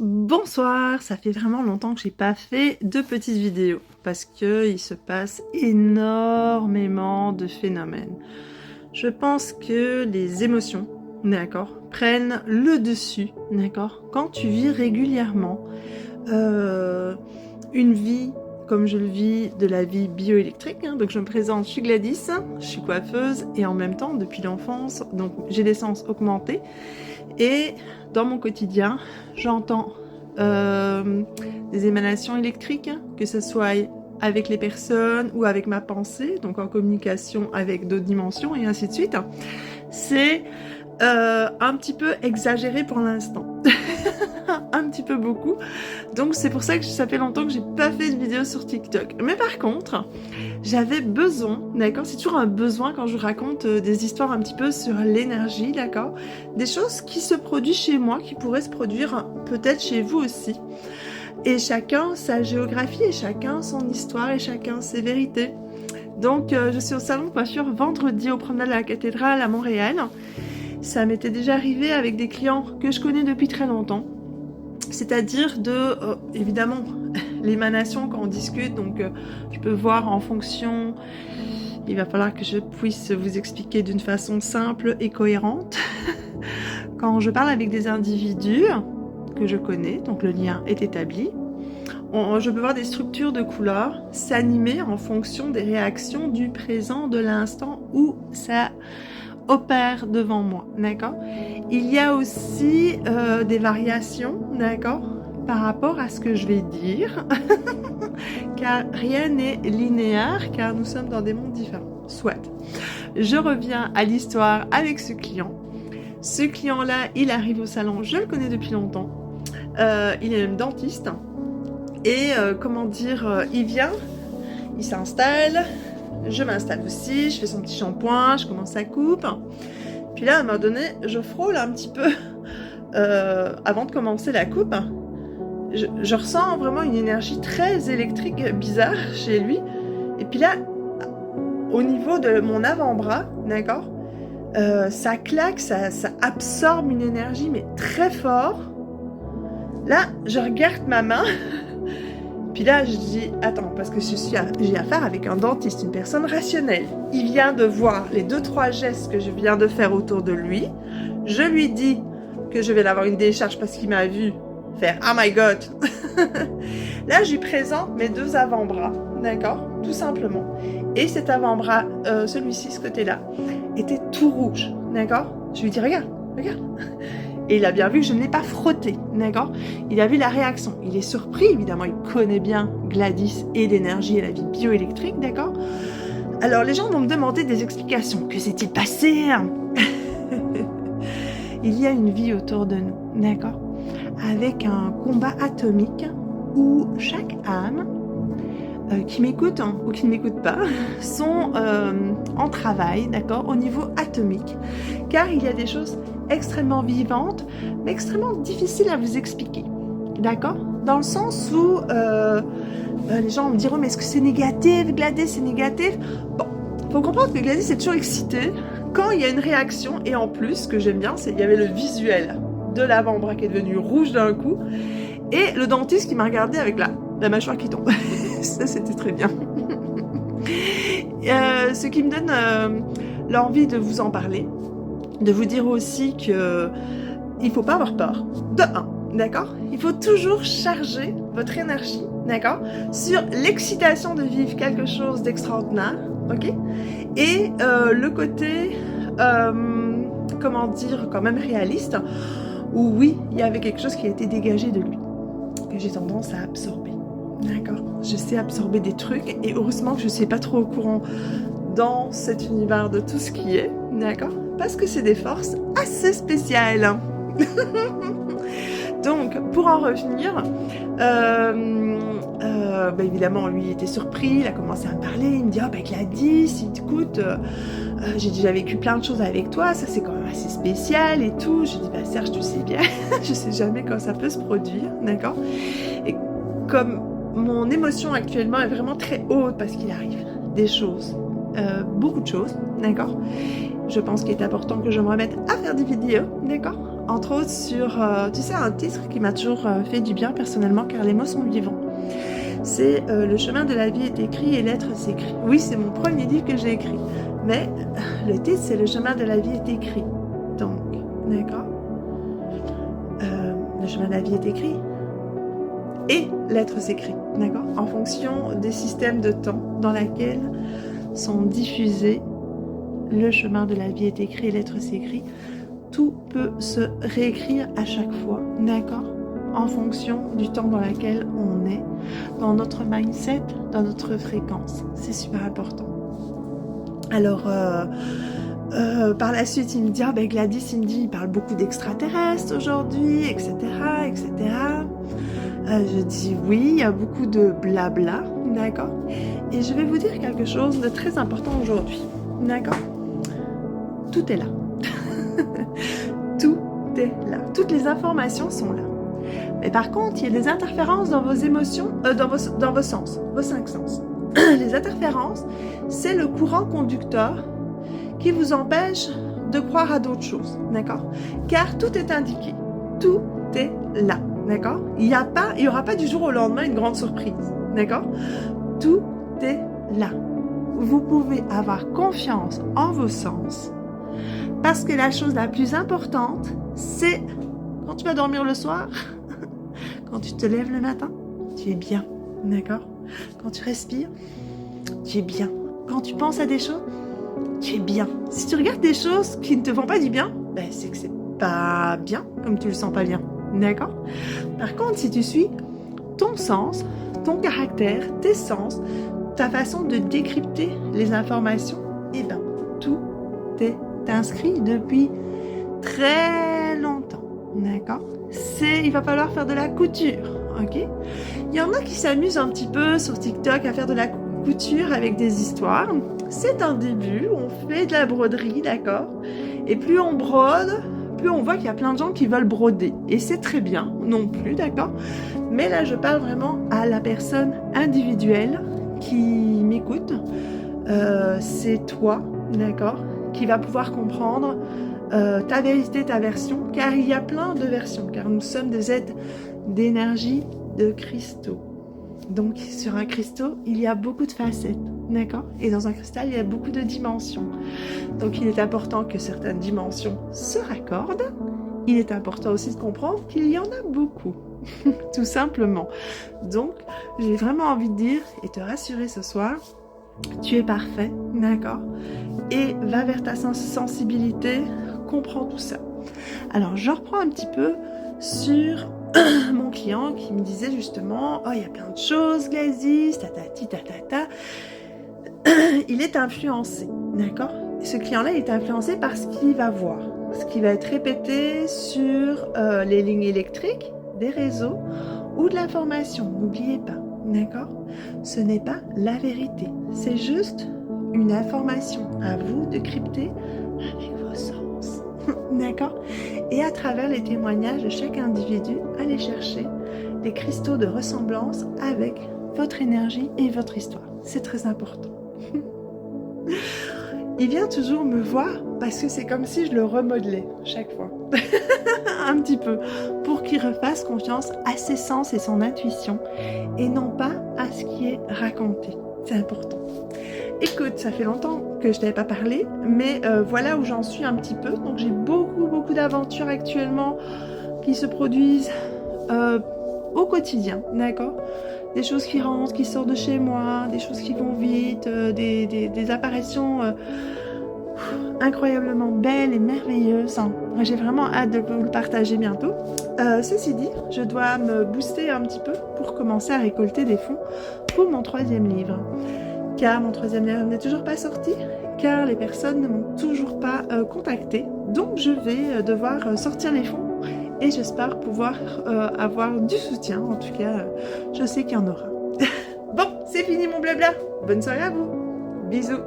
Bonsoir, ça fait vraiment longtemps que j'ai pas fait de petites vidéos parce que il se passe énormément de phénomènes. Je pense que les émotions, d'accord, prennent le dessus, d'accord, quand tu vis régulièrement une vie comme je le vis, de la vie bioélectrique. Donc je me présente, je suis Gladys, je suis coiffeuse et en même temps depuis l'enfance, donc j'ai des sens augmentés. Et dans mon quotidien, j'entends des émanations électriques, que ce soit avec les personnes ou avec ma pensée, donc en communication avec d'autres dimensions et ainsi de suite. C'est un petit peu exagéré pour l'instant. Un petit peu beaucoup. Donc c'est pour ça que ça fait longtemps que j'ai pas fait de vidéo sur TikTok. Mais par contre, j'avais besoin, d'accord, c'est toujours un besoin quand je raconte des histoires un petit peu sur l'énergie, d'accord, des choses qui se produisent chez moi, qui pourraient se produire peut-être chez vous aussi. Et chacun sa géographie, et chacun son histoire, et chacun ses vérités. Donc je suis au salon de coiffure vendredi au promenade de la cathédrale à Montréal. Ça m'était déjà arrivé avec des clients que je connais depuis très longtemps. C'est-à-dire évidemment, l'émanation quand on discute, donc je peux voir en fonction, il va falloir que je puisse vous expliquer d'une façon simple et cohérente. Quand je parle avec des individus que je connais, donc le lien est établi, je peux voir des structures de couleurs s'animer en fonction des réactions du présent, de l'instant où ça opère devant moi, d'accord. Il y a aussi des variations, d'accord, par rapport à ce que je vais dire, car rien n'est linéaire, car nous sommes dans des mondes différents. Soit. Je reviens à l'histoire avec ce client. Ce client-là, il arrive au salon, je le connais depuis longtemps. Il est même dentiste. Et comment dire, il vient, il s'installe. Je m'installe aussi, je fais son petit shampoing, je commence sa coupe. Puis là, à un moment donné, je frôle un petit peu avant de commencer la coupe. Je ressens vraiment une énergie très électrique, bizarre chez lui. Et puis là, au niveau de mon avant-bras, d'accord, ça claque, ça absorbe une énergie, mais très fort. Là, je regarde ma main. Puis là, je dis, attends, parce que j'ai affaire avec un dentiste, une personne rationnelle. Il vient de voir les 2-3 gestes que je viens de faire autour de lui. Je lui dis que je vais avoir une décharge parce qu'il m'a vu faire « Oh my God !» Là, je lui présente mes 2 avant-bras, d'accord, tout simplement. Et cet avant-bras, celui-ci, ce côté-là, était tout rouge, d'accord. Je lui dis « Regarde, regarde !» Et il a bien vu que je ne l'ai pas frotté, d'accord. Il a vu la réaction. Il est surpris, évidemment, il connaît bien Gladys et l'énergie et la vie bioélectrique, d'accord. Alors, les gens vont me demander des explications. Que s'est-il passé? Il y a une vie autour de nous, d'accord, avec un combat atomique où chaque âme qui m'écoute ou qui ne m'écoute pas sont en travail, d'accord, au niveau atomique, car il y a des choses extrêmement vivantes, mais extrêmement difficiles à vous expliquer, d'accord, dans le sens où les gens me diront, mais est-ce que c'est négatif, Gladys, c'est négatif? Bon, faut comprendre que Gladys est toujours excitée quand il y a une réaction, et en plus, ce que j'aime bien, c'est qu'il y avait le visuel de l'avant-bras qui est devenu rouge d'un coup, et le dentiste qui m'a regardé avec la mâchoire qui tombe. Ça, c'était très bien. Ce qui me donne l'envie de vous en parler, de vous dire aussi que il faut pas avoir peur. De un, d'accord? Il faut toujours charger votre énergie, d'accord, sur l'excitation de vivre quelque chose d'extraordinaire, ok? Et le côté, comment dire, quand même réaliste, où oui, il y avait quelque chose qui a été dégagé de lui, que j'ai tendance à absorber. D'accord, je sais absorber des trucs et heureusement que je ne suis pas trop au courant dans cet univers de tout ce qui est, d'accord, parce que c'est des forces assez spéciales. Donc, pour en revenir, évidemment, lui était surpris, il a commencé à me parler, il me dit « Oh, Gladys, écoute, j'ai déjà vécu plein de choses avec toi, ça c'est quand même assez spécial et tout. » Je dis « Serge, tu sais bien, je sais jamais quand ça peut se produire, d'accord. » Et comme mon émotion actuellement est vraiment très haute parce qu'il arrive des choses, beaucoup de choses, d'accord. Je pense qu'il est important que je me remette à faire des vidéos, d'accord, entre autres sur, tu sais, un titre qui m'a toujours fait du bien personnellement, car les mots sont vivants. C'est Le chemin de la vie est écrit et l'être s'écrit. Oui, c'est mon premier livre que j'ai écrit, mais le titre c'est Le chemin de la vie est écrit. Donc, d'accord, le chemin de la vie est écrit et l'être s'écrit, d'accord, en fonction des systèmes de temps dans lesquels sont diffusés le chemin de la vie est écrit et l'être s'écrit. Tout peut se réécrire à chaque fois, d'accord, en fonction du temps dans lequel on est, dans notre mindset, dans notre fréquence. C'est super important. Alors, par la suite, il me dit, Gladys, il parle beaucoup d'extraterrestres aujourd'hui, etc., etc. Je dis oui, il y a beaucoup de blabla, d'accord. Et je vais vous dire quelque chose de très important aujourd'hui, d'accord. Tout est là. Tout est là. Toutes les informations sont là. Mais par contre, il y a des interférences dans vos émotions, dans vos sens, vos 5 sens. Les interférences, c'est le courant conducteur qui vous empêche de croire à d'autres choses, d'accord? Car tout est indiqué. Tout est là, d'accord? Il y aura pas du jour au lendemain une grande surprise, d'accord? Tout est là. Vous pouvez avoir confiance en vos sens. Parce que la chose la plus importante, c'est quand tu vas dormir le soir, quand tu te lèves le matin, tu es bien, d'accord? Quand tu respires, tu es bien. Quand tu penses à des choses, tu es bien. Si tu regardes des choses qui ne te font pas du bien, c'est que c'est pas bien, comme tu le sens pas bien, d'accord? Par contre, si tu suis ton sens, ton caractère, tes sens, ta façon de décrypter les informations, tout est inscrit depuis très longtemps, d'accord? Il va falloir faire de la couture, ok? Il y en a qui s'amusent un petit peu sur TikTok à faire de la couture avec des histoires. C'est un début, on fait de la broderie, d'accord? Et plus on brode, plus on voit qu'il y a plein de gens qui veulent broder. Et c'est très bien, non plus, d'accord? Mais là, je parle vraiment à la personne individuelle qui m'écoute. C'est toi, d'accord, qui va pouvoir comprendre ta vérité, ta version, car il y a plein de versions, car nous sommes des êtres d'énergie de cristaux. Donc sur un cristaux, il y a beaucoup de facettes, d'accord? Et dans un cristal, il y a beaucoup de dimensions. Donc il est important que certaines dimensions se raccordent. Il est important aussi de comprendre qu'il y en a beaucoup, tout simplement. Donc j'ai vraiment envie de dire et te rassurer ce soir, tu es parfait, d'accord? Et va vers ta sensibilité, comprends tout ça. Alors je reprends un petit peu sur mon client qui me disait justement, il y a plein de choses, Gladys, tatati, tatata. Il est influencé, d'accord? Ce client-là est influencé par ce qu'il va voir, ce qui va être répété sur les lignes électriques, des réseaux ou de l'information. N'oubliez pas, d'accord? Ce n'est pas la vérité, c'est juste une information à vous de crypter avec vos sens, d'accord? Et à travers les témoignages de chaque individu, allez chercher des cristaux de ressemblance avec votre énergie et votre histoire. C'est très important. Il vient toujours me voir parce que c'est comme si je le remodelais chaque fois. Un petit peu. Pour qu'il refasse confiance à ses sens et son intuition et non pas à ce qui est raconté. C'est important. Écoute, ça fait longtemps que je t'avais pas parlé, mais voilà où j'en suis un petit peu. Donc j'ai beaucoup d'aventures actuellement qui se produisent au quotidien, d'accord? Des choses qui rentrent, qui sortent de chez moi, des choses qui vont vite, des apparitions incroyablement belles et merveilleuses. Moi, j'ai vraiment hâte de vous le partager bientôt. Ceci dit, je dois me booster un petit peu pour commencer à récolter des fonds pour mon 3e livre. Car mon 3e livre n'est toujours pas sorti, car les personnes ne m'ont toujours pas contacté. Donc je vais devoir sortir les fonds et j'espère pouvoir avoir du soutien. En tout cas, je sais qu'il y en aura. Bon, c'est fini mon blabla. Bonne soirée à vous. Bisous.